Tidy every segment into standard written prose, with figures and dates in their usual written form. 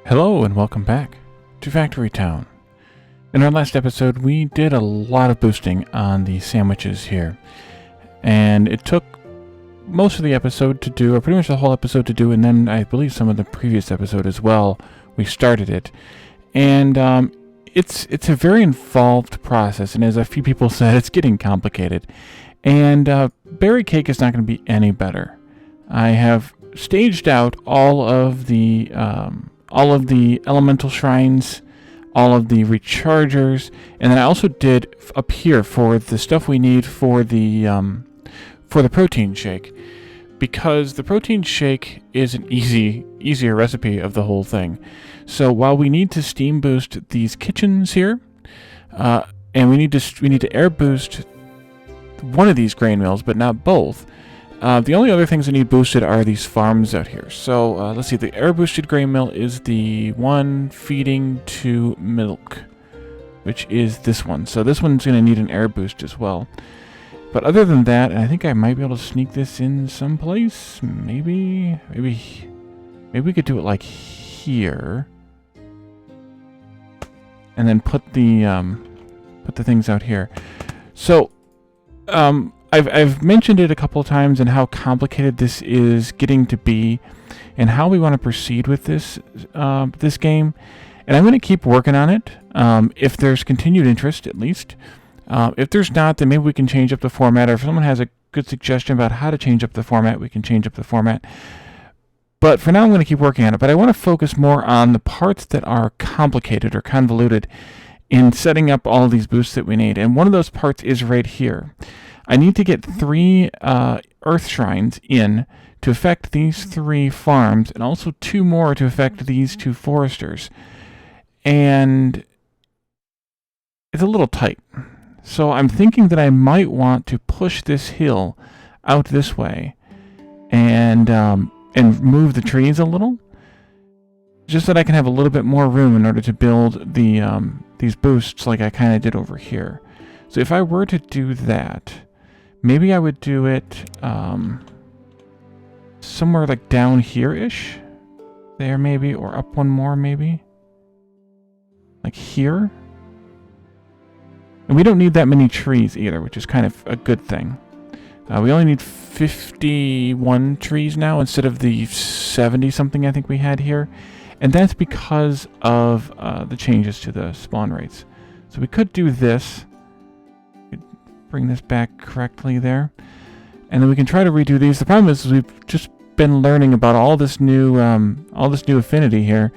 Hello and welcome back to Factory Town. In our last episode, we did a lot of boosting on the sandwiches here. And it took most of the episode to do, or pretty much the whole episode to do, and then I believe some of the previous episode as well. We started it. And it's a very involved process, and as a few people said, it's getting complicated. And berry cake is not going to be any better. I have staged out all of the elemental shrines, all of the rechargers, and then I also did up here for the stuff we need for the protein shake, because the protein shake is an easier recipe of the whole thing. So while we need to steam boost these kitchens here, and we need to air boost one of these grain mills, but not both. The only other things that need boosted are these farms out here. So let's see, the air boosted grain mill is the one feeding to milk, which is this one. So this one's going to need an air boost as well. But other than that, and I think I might be able to sneak this in someplace. Maybe we could do it like here, and then put the things out here. So I've mentioned it a couple of times and how complicated this is getting to be, and how we want to proceed with this game. And I'm going to keep working on it. If there's continued interest, at least. If there's not, then maybe we can change up the format. Or if someone has a good suggestion about how to change up the format, we can change up the format. But for now, I'm going to keep working on it. But I want to focus more on the parts that are complicated or convoluted in setting up all of these boosts that we need. And one of those parts is right here. I need to get 3 earth shrines in to affect these 3 farms, and also 2 more to affect these 2 foresters. And it's a little tight. So I'm thinking that I might want to push this hill out this way and move the trees a little, just so that I can have a little bit more room in order to build these boosts like I kind of did over here. So if I were to do that, maybe I would do it somewhere like down here-ish. There maybe, or up one more maybe. Like here. And we don't need that many trees either, which is kind of a good thing. We only need 51 trees now instead of the 70-something I think we had here. And that's because of the changes to the spawn rates. So we could do this. Bring this back correctly there, and then we can try to redo these. The problem is we've just been learning about all this new affinity here,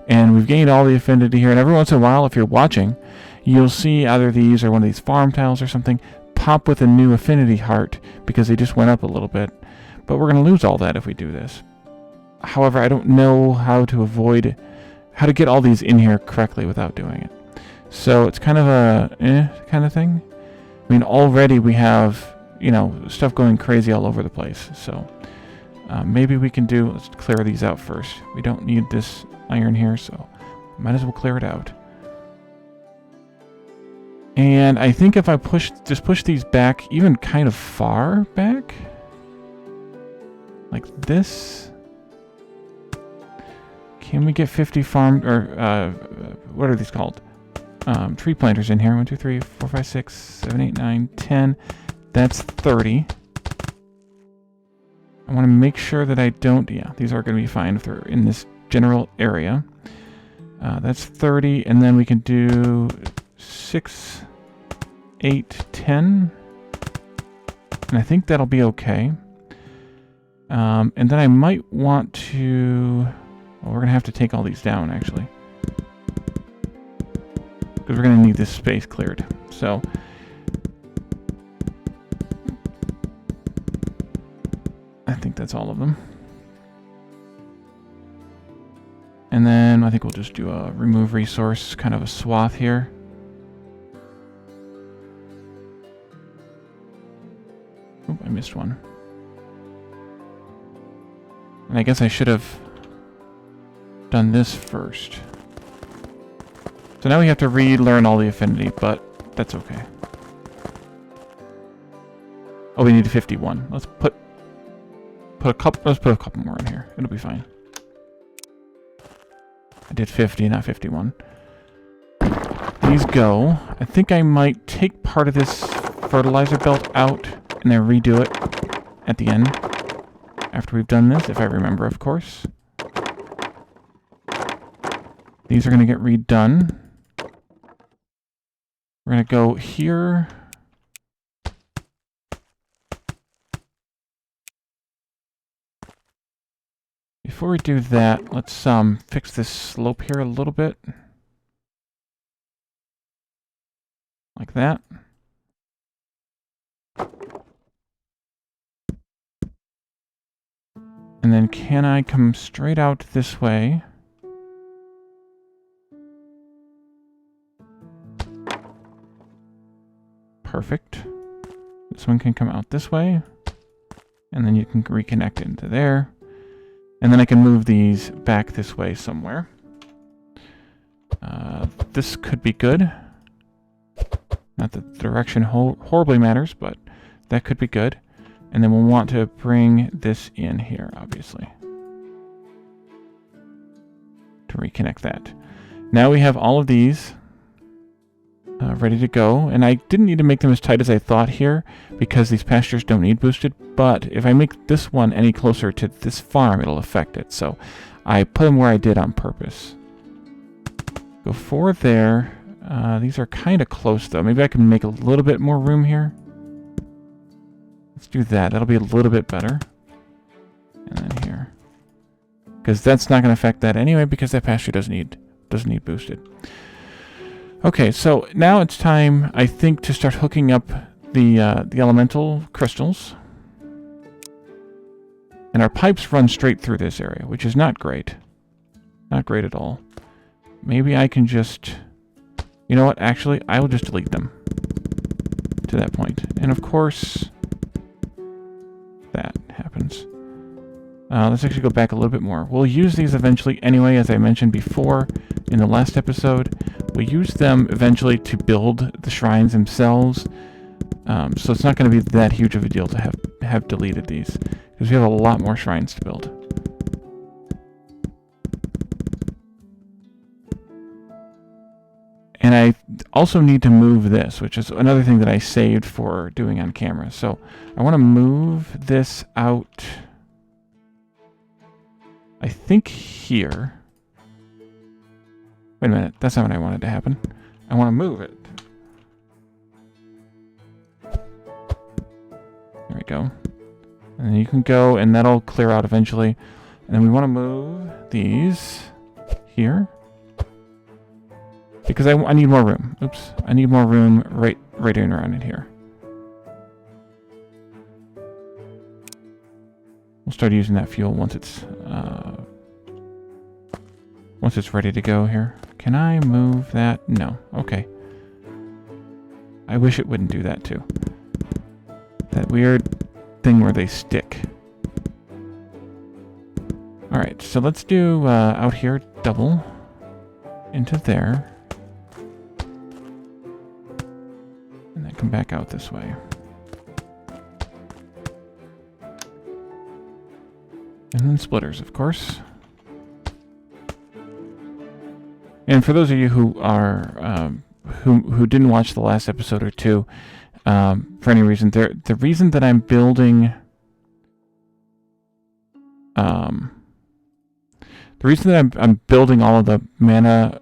and we've gained all the affinity here. And every once in a while, if you're watching, you'll see either these or one of these farm tiles or something pop with a new affinity heart because they just went up a little bit. But we're going to lose all that if we do this. However, I don't know how to get all these in here correctly without doing it. So it's kind of a kind of thing. I mean, already we have, stuff going crazy all over the place. So maybe we can let's clear these out first. We don't need this iron here, so might as well clear it out. And I think if I push these back, even kind of far back, like this. Can we get 50 farm, or what are these called? Tree planters in here. 1, 2, 3, 4, 5, 6, 7, 8, 9, 10. That's 30. I want to make sure that I don't... Yeah, these are going to be fine if they're in this general area. That's 30, and then we can do 6, 8, 10. And I think that'll be okay. And then I might want to... Well, we're going to have to take all these down, actually. Because we're going to need this space cleared. So I think that's all of them. And then I think we'll just do a remove resource, kind of a swath here. Oop, I missed one. And I guess I should have done this first. So now we have to relearn all the affinity, but that's okay. Oh, we need 51. Let's put a couple more in here. It'll be fine. I did 50, not 51. These go. I think I might take part of this fertilizer belt out and then redo it at the end after we've done this, if I remember, of course. These are going to get redone. We're going to go here. Before we do that, let's fix this slope here a little bit. Like that. And then can I come straight out this way? Perfect. This one can come out this way. And then you can reconnect it into there. And then I can move these back this way somewhere. This could be good. Not that the direction horribly matters, but that could be good. And then we'll want to bring this in here, obviously, to reconnect that. Now we have all of these ready to go. And I didn't need to make them as tight as I thought here because these pastures don't need boosted. But if I make this one any closer to this farm, it'll affect it. So I put them where I did on purpose. Go forward there. These are kind of close, though. Maybe I can make a little bit more room here. Let's do that. That'll be a little bit better. And then here. Because that's not going to affect that anyway, because that pasture doesn't need boosted. Okay, so now it's time, I think, to start hooking up the elemental crystals. And our pipes run straight through this area, which is not great. Not great at all. Maybe I can just... You know what? Actually, I will just delete them to that point. And of course, that happens. Let's actually go back a little bit more. We'll use these eventually anyway, as I mentioned before in the last episode. We use them eventually to build the shrines themselves. So it's not going to be that huge of a deal to have deleted these, because we have a lot more shrines to build. And I also need to move this, which is another thing that I saved for doing on camera. So I want to move this out, I think here. Wait a minute, that's not what I wanted to happen. I want to move it. There we go. And then you can go, and that'll clear out eventually. And then we want to move these here. Because I need more room. Oops. I need more room right in around in here. We'll start using that fuel once it's ready to go here. Can I move that? No. Okay. I wish it wouldn't do that too. That weird thing where they stick. Alright, so let's do out here double into there. Come back out this way. And then splitters, of course. And for those of you who are who didn't watch the last episode or two, for any reason, the reason that I'm building I'm building all of the mana,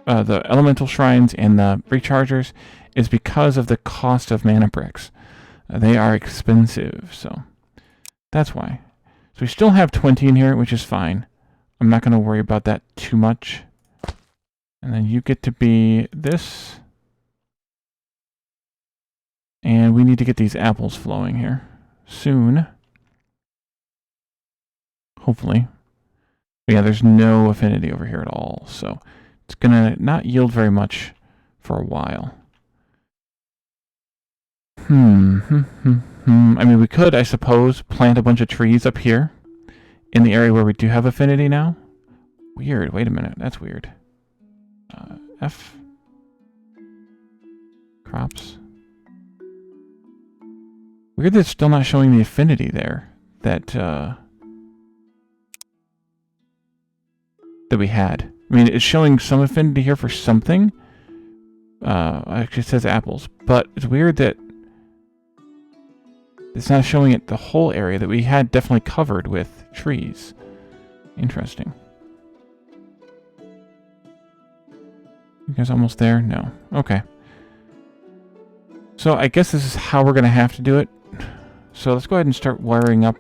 the elemental shrines and the rechargers is because of the cost of mana bricks. They are expensive, so that's why. So we still have 20 in here, which is fine. I'm not going to worry about that too much. And then you get to be this. And we need to get these apples flowing here soon. Hopefully. But yeah, there's no affinity over here at all, so it's going to not yield very much for a while. I mean, we could, I suppose, plant a bunch of trees up here in the area where we do have affinity now. Weird. Wait a minute. That's weird. F. Crops. Weird that it's still not showing the affinity there that we had I mean, it's showing some affinity here for something. Actually, it says apples, but it's weird that it's not showing it the whole area that we had definitely covered with trees. Interesting. You guys almost there? No. Okay. So I guess this is how we're going to have to do it. So let's go ahead and start wiring up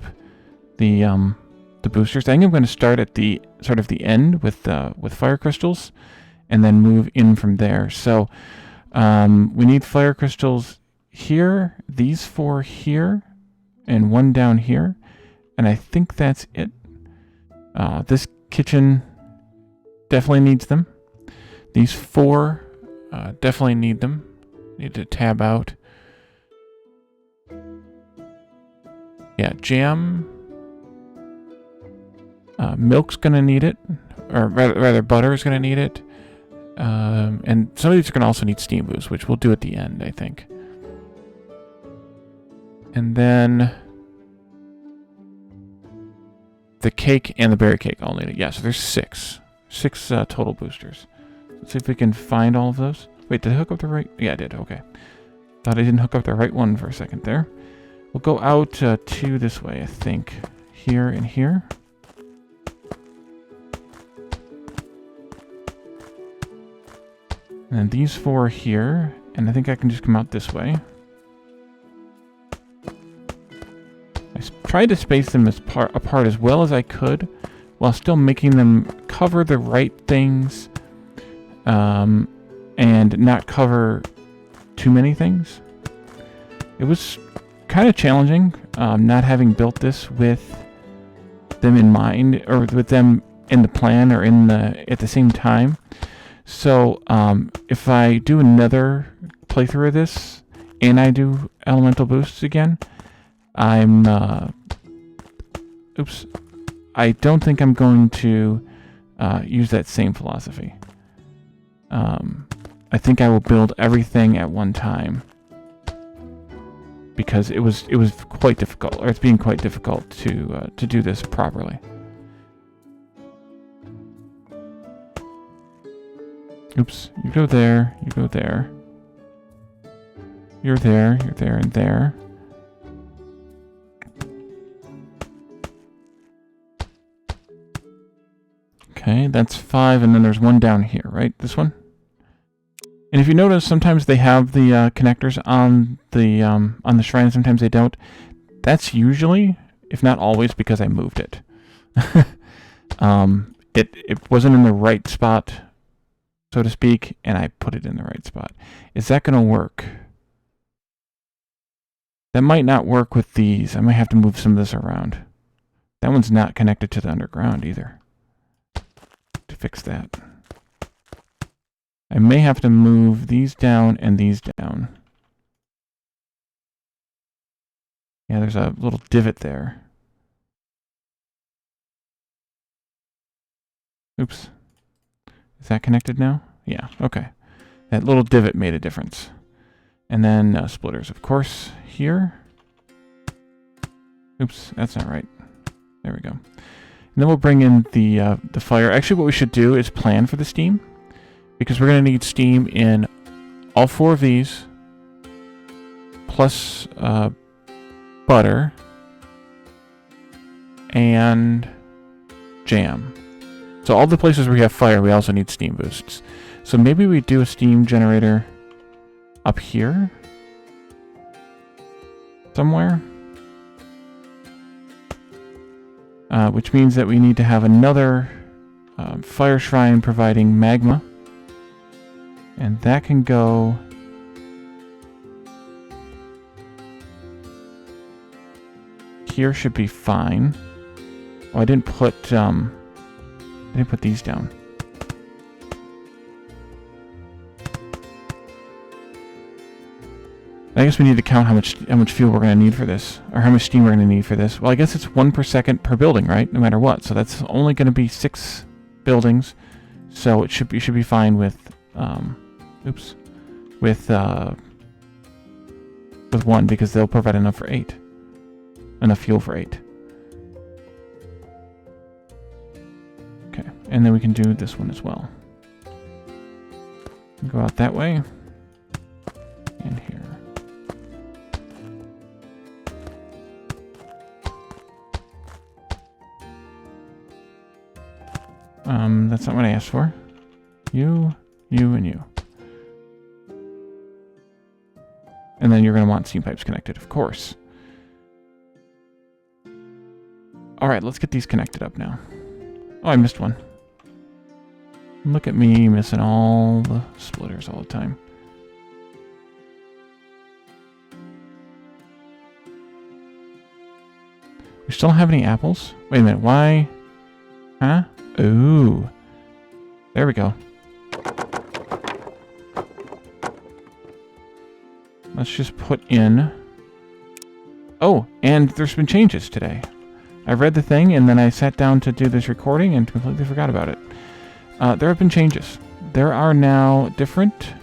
the boosters. I think I'm going to start at the sort of the end with fire crystals, and then move in from there. So we need fire crystals here, these 4 here, and 1 down here, and I think that's it. This kitchen definitely needs them. These 4 definitely need them. Need to tab out. Yeah, jam. Milk's gonna need it, or rather butter is gonna need it. And some of these are gonna also need steam boost, which we'll do at the end, I think. And then the cake and the berry cake all need it. Yeah, so there's 6 total boosters. Let's see if we can find all of those. Wait, did I hook up the right? Yeah, I did. Okay. Thought I didn't hook up the right one for a second there. We'll go out 2 this way, I think. Here and here. And then these 4 here. And I think I can just come out this way. I tried to space them apart as well as I could, while still making them cover the right things, and not cover too many things. It was kind of challenging, not having built this with them in mind, or with them in the plan, or at the same time. So if I do another playthrough of this, and I do elemental boosts again, oops, I don't think I'm going to use that same philosophy. I think I will build everything at one time, because it was quite difficult, or it's being quite difficult to do this properly. Oops, you go there, you go there. You're there, and there. Okay, that's 5, and then there's 1 down here, right? This one? And if you notice, sometimes they have the connectors on the shrine, sometimes they don't. That's usually, if not always, because I moved it. It wasn't in the right spot, so to speak, and I put it in the right spot. Is that going to work? That might not work with these. I might have to move some of this around. That one's not connected to the underground either. To fix that, I may have to move these down and these down. Yeah, there's a little divot there. Oops. Is that connected now? Yeah, okay. That little divot made a difference. And then splitters, of course, here. Oops, that's not right. There we go. And then we'll bring in the fire. Actually, what we should do is plan for the steam, because we're going to need steam in all 4 of these, plus butter and jam. So all the places where we have fire, we also need steam boosts. So maybe we do a steam generator up here somewhere. Which means that we need to have another fire shrine providing magma. And that can go here, should be fine. Oh, I didn't put these down. I guess we need to count how much fuel we're going to need for this, or how much steam we're going to need for this. Well, I guess it's 1 per second per building, right? No matter what. So that's only going to be 6 buildings. So it should be fine with with 1, because they'll provide enough for 8. Enough fuel for 8. Okay. and then we can do this one as well. Go out that way, and here. That's not what I asked for. You, and you. And then you're going to want steam pipes connected, of course. Alright, let's get these connected up now. Oh, I missed one. Look at me missing all the splitters all the time. We still don't have any apples? Wait a minute, why? Huh? Ooh. There we go. Let's just put in... Oh, and there's been changes today. I read the thing, and then I sat down to do this recording and completely forgot about it. There have been changes. There are now different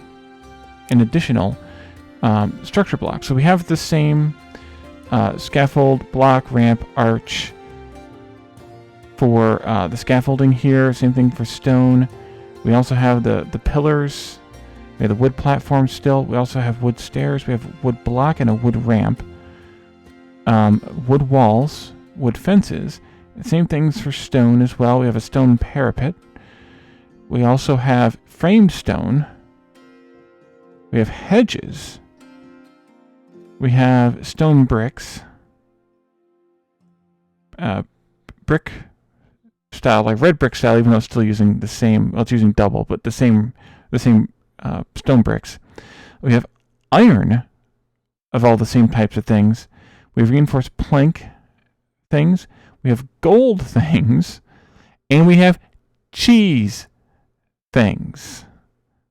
and additional structure blocks. So we have the same scaffold, block, ramp, arch for the scaffolding here. Same thing for stone. We also have the pillars. We have the wood platform still. We also have wood stairs. We have wood block and a wood ramp. Wood walls, wood fences. Same things for stone as well. We have a stone parapet. We also have framed stone. We have hedges. We have stone bricks. Brick style, like red brick style, even though it's still using the same, well, it's using double, but the same stone bricks. We have iron of all the same types of things. We have reinforced plank things. We have gold things. And we have cheese things.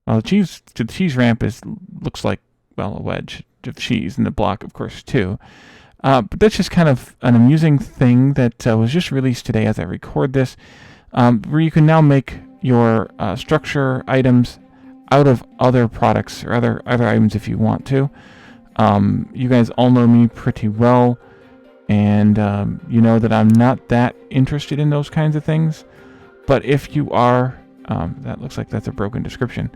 Well, the cheese ramp looks like, well, a wedge of cheese, and the block, of course, too. But that's just kind of an amusing thing that was just released today as I record this, where you can now make your structure items out of other products or other items if you want to. You guys all know me pretty well, and you know that I'm not that interested in those kinds of things. But if you are, that looks like that's a broken description,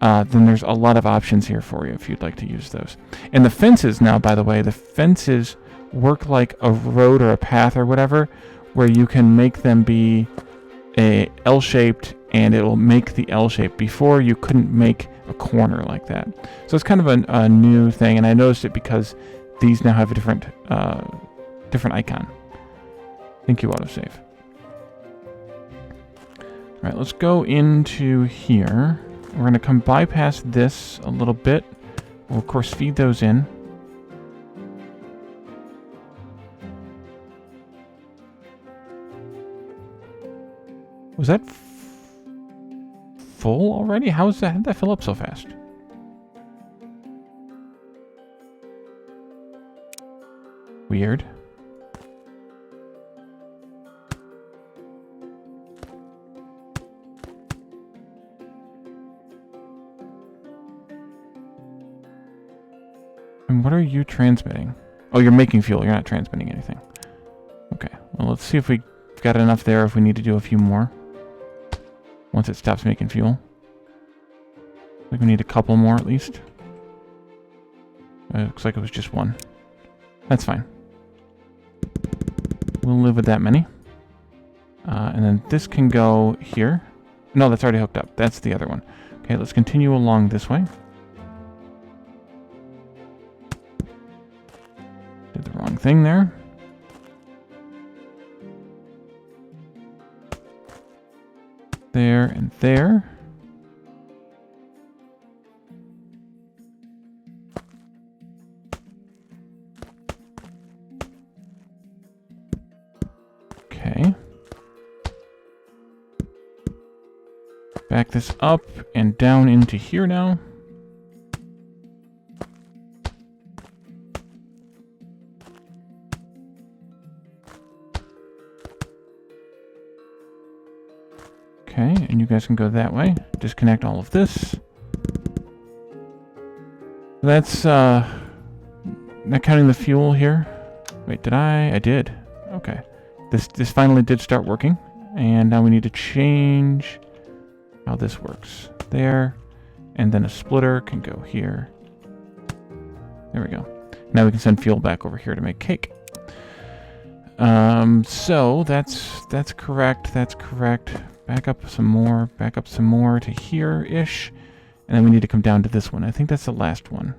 then there's a lot of options here for you if you'd like to use those. And the fences now, by the way, the fences work like a road or a path or whatever, where you can make them be a L-shaped, and it will make the L shape. Before, you couldn't make a corner like that. So it's kind of a new thing, and I noticed it because these now have a different icon. Thank you, autosave. All right, let's go into here. We're going to come bypass this a little bit. We'll, of course, feed those in. Was that full already? How did that fill up so fast? Weird. And what are you transmitting? Oh, you're making fuel. You're not transmitting anything. Okay. Well, let's see if we've got enough there, if we need to do a few more. Once it stops making fuel. I think we need a couple more at least. It looks like it was just one. That's fine. We'll live with that many. And then this can go here. No, that's already hooked up. That's the other one. Okay, let's continue along this way. Did the wrong thing there. There and there. Okay. Back this up and down into here now. Okay, and you guys can go that way. Disconnect all of this. That's, not counting the fuel here. Wait, did I? I did. Okay. This finally did start working. And now we need to change how this works. There. And then a splitter can go here. There we go. Now we can send fuel back over here to make cake. So that's correct. That's correct. Back up some more to here-ish. And then we need to come down to this one. I think that's the last one.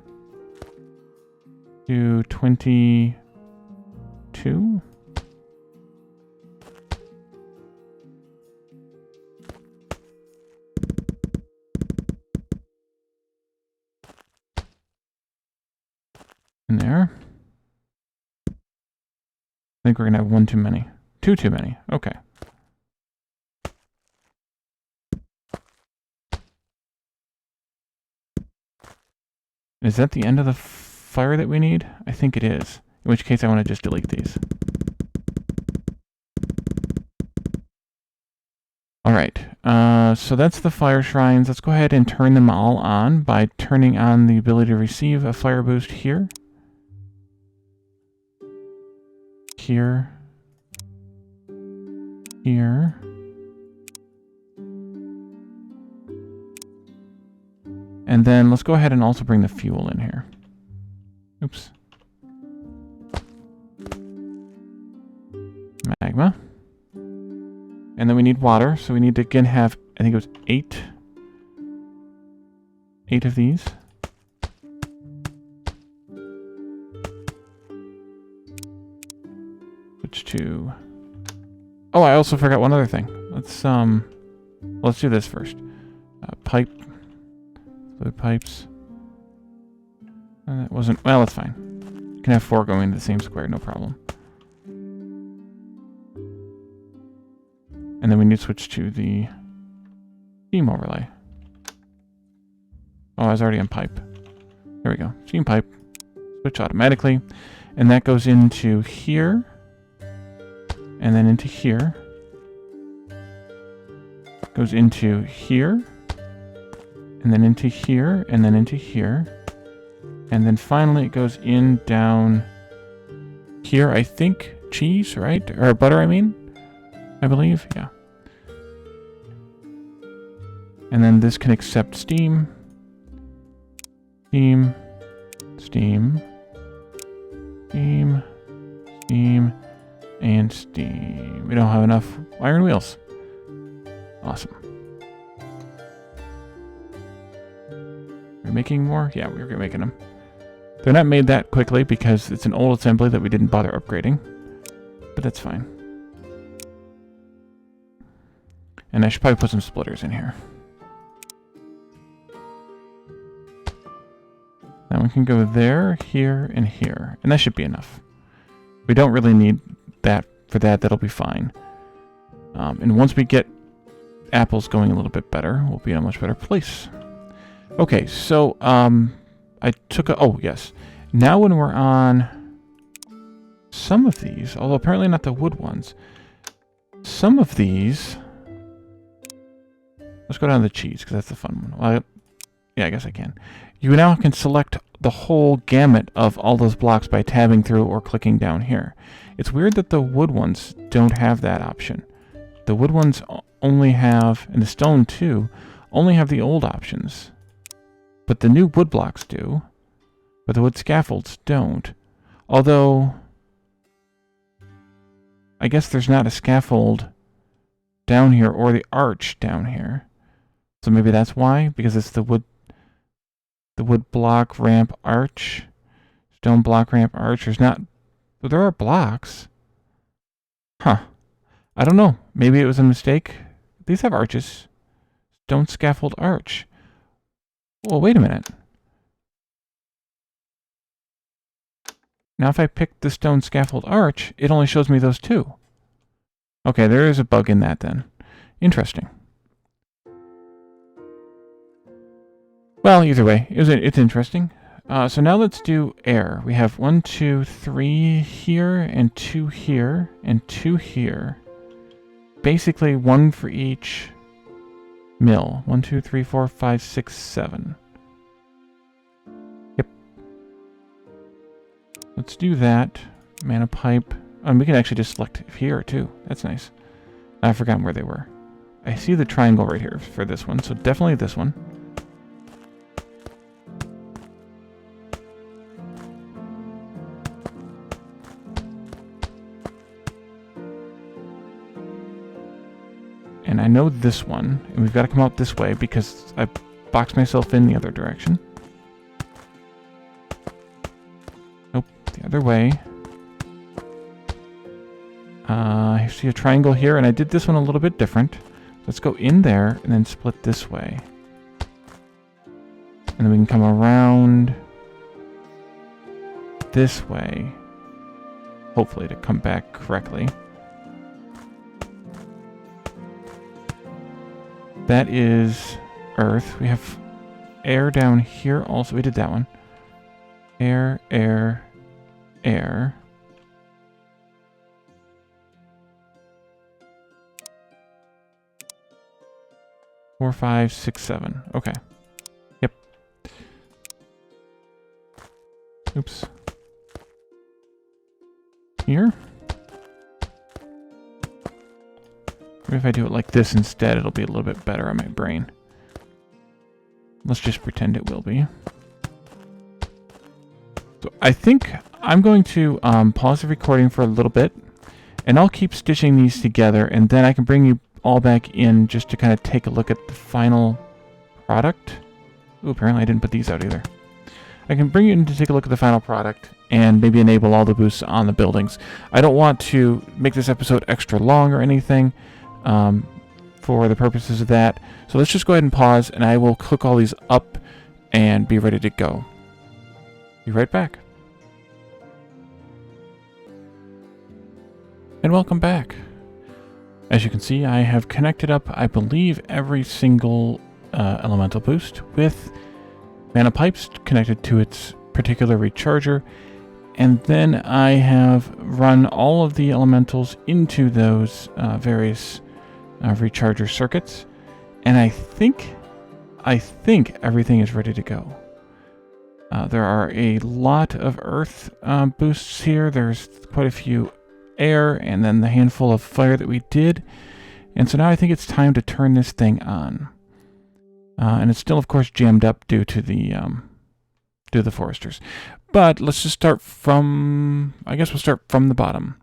To 22. In there. I think we're going to have one too many. Two too many. Okay. Is that the end of the fire that we need? I think it is. In which case I want to just delete these. Alright, so that's the fire shrines. Let's go ahead and turn them all on by turning on the ability to receive a fire boost here. Here. Here. And then let's go ahead and also bring the fuel in here. Oops. Magma. And then we need water, so we need to again have, I think it was 8 of these. Switch to... Oh, I also forgot one other thing. Let's do this first. Pipe. Fluid pipes. That wasn't... Well, that's fine. You can have 4 going into the same square, no problem. And then we need to switch to the steam overlay. Oh, I was already on pipe. There we go. Steam pipe. Switch automatically. And that goes into here. And then into here. Goes into here. And then into here. And then into here. And then finally it goes in down here, I think. Cheese, right? Or butter, I mean. I believe, yeah. And then this can accept steam. Steam. Steam. Steam. Steam. And steam. We don't have enough iron wheels. Awesome. We're making more? Yeah, we're making them. They're not made that quickly because it's an old assembly that we didn't bother upgrading. But that's fine. And I should probably put some splitters in here. Now we can go there, here, and here. And that should be enough. We don't really need that for that. That'll be fine. And once we get apples going a little bit better, we'll be in a much better place. Okay, so I took a... Oh, yes. Now when we're on some of these, although apparently not the wood ones, some of these... Let's go down to the cheese, because that's the fun one. Well, yeah, I guess I can. You now can select the whole gamut of all those blocks by tabbing through or clicking down here. It's weird that the wood ones don't have that option. The wood ones only have, and the stone too, only have the old options. But the new wood blocks do. But the wood scaffolds don't. Although, I guess there's not a scaffold down here or the arch down here. So maybe that's why, because it's the wood block ramp arch, stone block ramp arch. There's not, but there are blocks. Huh. I don't know. Maybe it was a mistake. These have arches. Stone scaffold arch. Well, wait a minute. Now if I pick the stone scaffold arch, it only shows me those two. Okay, there is a bug in that then. Interesting. Well, either way, it's interesting. So now let's do air. We have 1, 2, 3 here, and 2 here, and 2 here. Basically, 1 for each mill. 1, 2, 3, 4, 5, 6, 7. Yep. Let's do that. Mana pipe. We can actually just select here, too. That's nice. I've forgotten where they were. I see the triangle right here for this one, so definitely this one. And I know this one, and we've got to come out this way because I boxed myself in the other direction. Nope, the other way. I see a triangle here, and I did this one a little bit different. Let's go in there and then split this way. And then we can come around this way, hopefully to come back correctly. That is Earth. We have air down here also. We did that one. Air, air, air. Four, 5, 6, 7. Okay. Yep. Oops. Here? Maybe if I do it like this instead, it'll be a little bit better on my brain. Let's just pretend it will be. So I think I'm going to pause the recording for a little bit, and I'll keep stitching these together, and then I can bring you all back in just to kind of take a look at the final product. Ooh, apparently I didn't put these out either. I can bring you in to take a look at the final product and maybe enable all the boosts on the buildings. I don't want to make this episode extra long or anything for the purposes of that. So let's just go ahead and pause, and I will hook all these up and be ready to go. Be right back. And welcome back. As you can see, I have connected up, I believe, every single elemental boost with mana pipes connected to its particular recharger, and then I have run all of the elementals into those various recharger circuits, and I think everything is ready to go. There are a lot of earth boosts here. There's quite a few air, and then the handful of fire that we did. And so now I think it's time to turn this thing on. And it's still, of course, jammed up due to the foresters. But let's just start from, I guess we'll start from the bottom.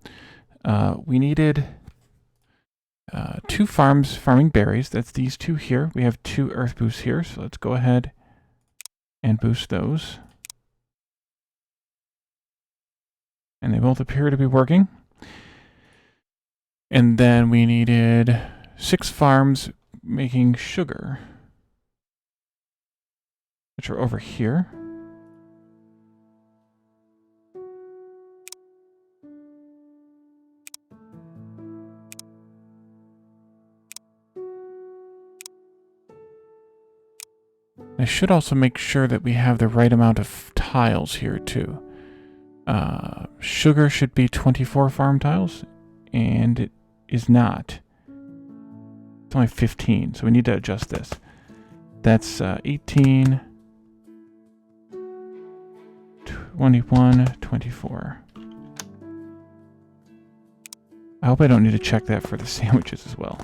We needed 2 farms farming berries. That's these 2 here. We have 2 earth boosts here, so let's go ahead and boost those. And they both appear to be working. And then we needed 6 farms making sugar, which are over here. I should also make sure that we have the right amount of tiles here too. Sugar should be 24 farm tiles, and it is not. It's only 15, so we need to adjust this. That's 18, 21, 24. I hope I don't need to check that for the sandwiches as well.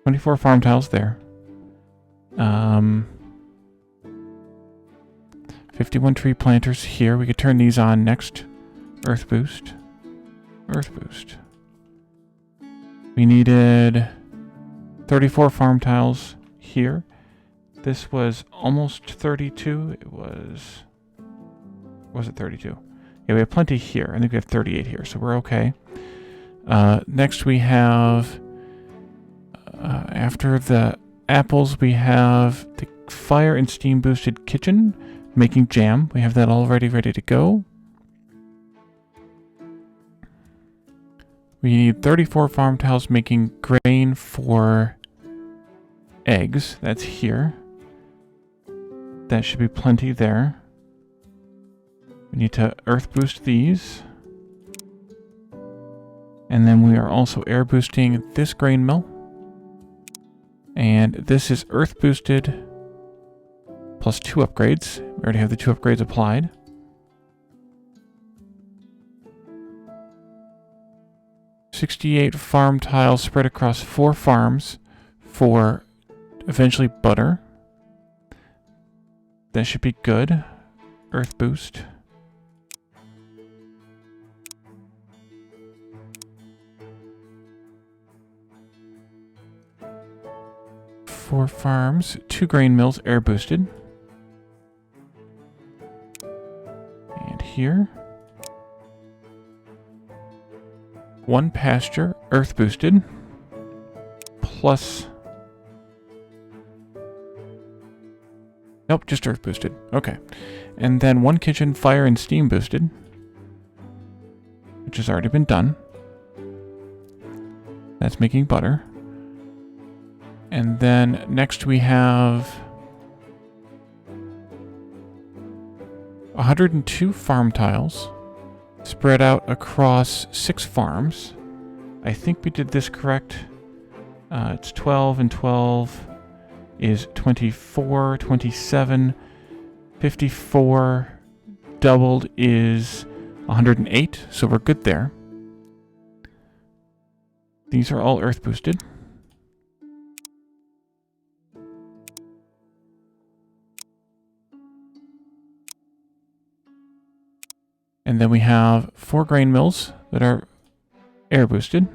24 farm tiles there. 51 tree planters here. We could turn these on next. Earth boost. Earth boost. We needed 34 farm tiles here. This was almost 32. It was it 32? Yeah, we have plenty here. I think we have 38 here, so we're okay. Next we have, after the apples, we have the fire and steam boosted kitchen making jam. We have that already ready to go. We need 34 farm tiles making grain for eggs. That's here. That should be plenty there. We need to earth boost these. And then we are also air boosting this grain mill. And this is earth boosted plus 2 upgrades. We already have the 2 upgrades applied. 68 farm tiles spread across 4 farms for eventually butter. That should be good. Earth boost. Four farms, 2 grain mills, air boosted. And here. 1 pasture, earth boosted. Plus... Nope, just earth boosted. Okay. And then 1 kitchen, fire and steam boosted. Which has already been done. That's making butter. And then next we have 102 farm tiles spread out across 6 farms. I think we did this correct. It's 12 and 12 is 24, 27, 54 doubled is 108, so we're good there. These are all earth boosted. And then we have 4 grain mills that are air boosted.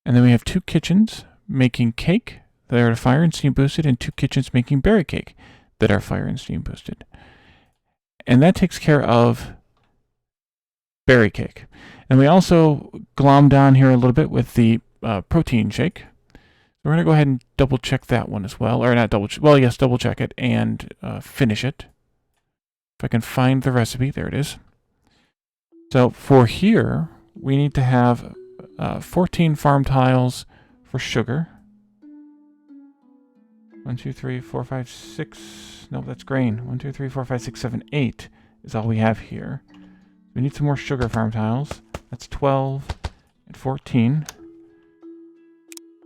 And then we have 2 kitchens making cake that are fire and steam boosted, and 2 kitchens making berry cake that are fire and steam boosted. And that takes care of berry cake. And we also glommed down here a little bit with the protein shake. We're going to go ahead and double check that one as well. Or not double check. Well, yes, double check it and finish it. If I can find the recipe. There it is. So for here, we need to have 14 farm tiles for sugar. 1, 2, 3, 4, 5, 6. No, that's grain. 1, 2, 3, 4, 5, 6, 7, 8 is all we have here. We need some more sugar farm tiles. That's 12 and 14.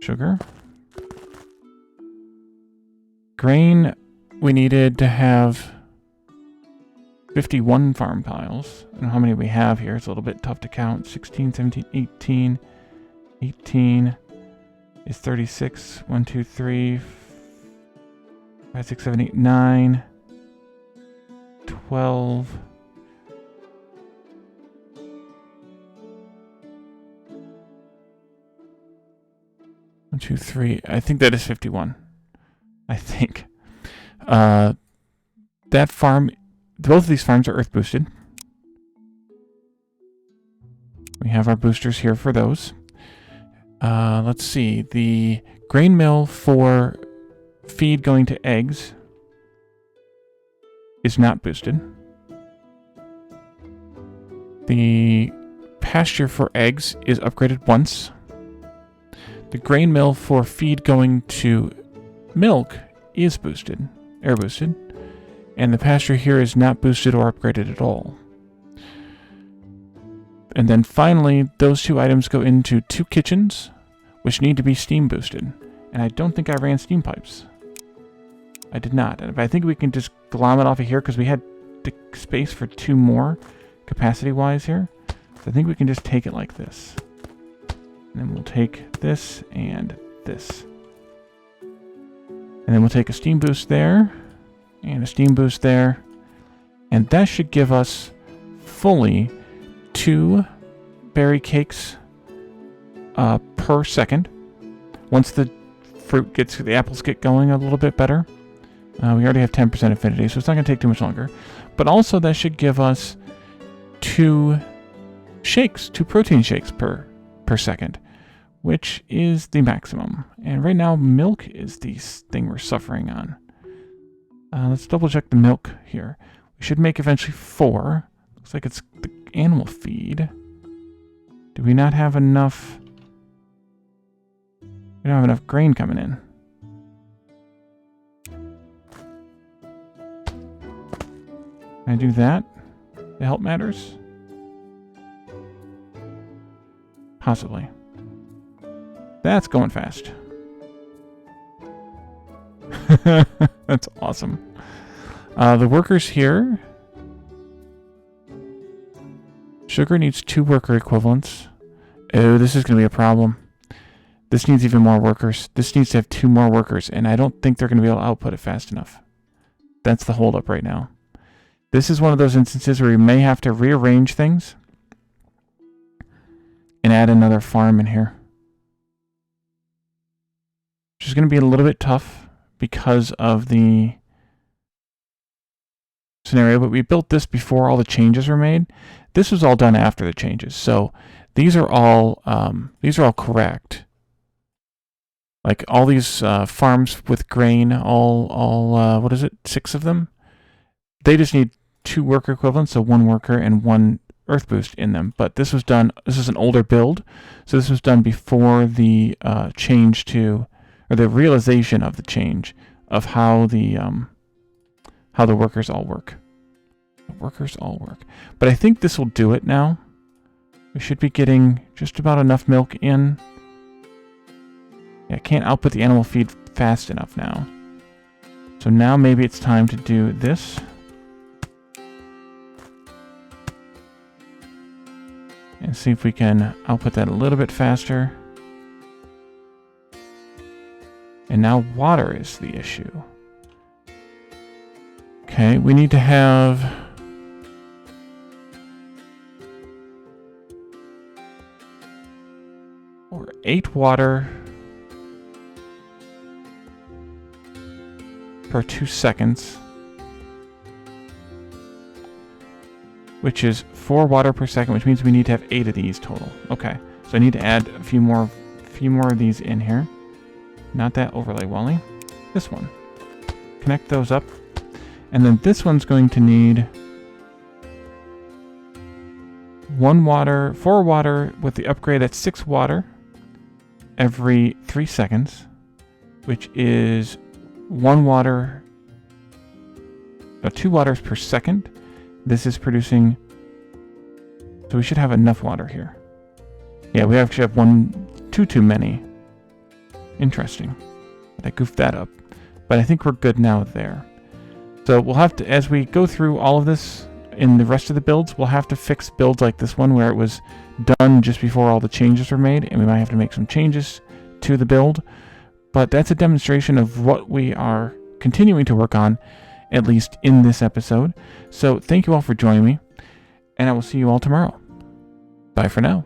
Sugar. Grain, we needed to have 51 farm tiles. I don't know how many we have here. It's a little bit tough to count. 16, 17, 18. 18 is 36. 1, 2, 3, 5, 6, 7, 8, 9. 12. 1, 2, 3. I think that is 51. I think. That farm, both of these farms are earth boosted. We have our boosters here for those. Let's see. The grain mill for feed going to eggs is not boosted. The pasture for eggs is upgraded once. The grain mill for feed going to milk is boosted, air boosted, and the pasture here is not boosted or upgraded at all. And then finally, those 2 items go into 2 kitchens, which need to be steam boosted. And I don't think I ran steam pipes. I did not. And I think we can just glom it off of here because we had the space for 2 more capacity-wise here. So I think we can just take it like this. And then we'll take this and this. And then we'll take a steam boost there and a steam boost there. And that should give us fully 2 berry cakes per second. Once the apples get going a little bit better. We already have 10% affinity, so it's not going to take too much longer. But also that should give us 2 shakes, 2 protein shakes per second, which is the maximum. And right now, milk is the thing we're suffering on. Let's double check the milk here. We should make eventually 4. Looks like it's the animal feed. Do we not have enough? We don't have enough grain coming in. Can I do that to help matters? Possibly. That's going fast. That's awesome. The workers here. Sugar needs 2 worker equivalents. Oh, this is going to be a problem. This needs even more workers. This needs to have 2 more workers, and I don't think they're going to be able to output it fast enough. That's the holdup right now. This is one of those instances where you may have to rearrange things and add another farm in here. Which is going to be a little bit tough because of the scenario, but we built this before all the changes were made. This was all done after the changes, so these are all correct. Like all these farms with grain, all what is it? 6 of them. They just need 2 worker equivalents, so 1 worker and 1 earth boost in them. But this was done. This is an older build, so this was done before the change to, or the realization of the change of how the workers all work. The workers all work. But I think this will do it now. We should be getting just about enough milk in. Yeah, I can't output the animal feed fast enough now. So now maybe it's time to do this. And see if we can output that a little bit faster. And now water is the issue. Okay, we need to have... or 8 water per 2 seconds, which is 4 water per second, which means we need to have 8 of these total. Okay, so I need to add a few more of these in here. Not that overlay Wally. This one. Connect those up, and then this one's going to need 4 water with the upgrade at 6 water every 3 seconds, which is 2 waters per second. This is producing, so we should have enough water here. Yeah, we actually have 2 too many. Interesting. I goofed that up. But I think we're good now there. So we'll have to, as we go through all of this in the rest of the builds, we'll have to fix builds like this one where it was done just before all the changes were made, and we might have to make some changes to the build. But that's a demonstration of what we are continuing to work on, at least in this episode. So thank you all for joining me, and I will see you all tomorrow. Bye for now.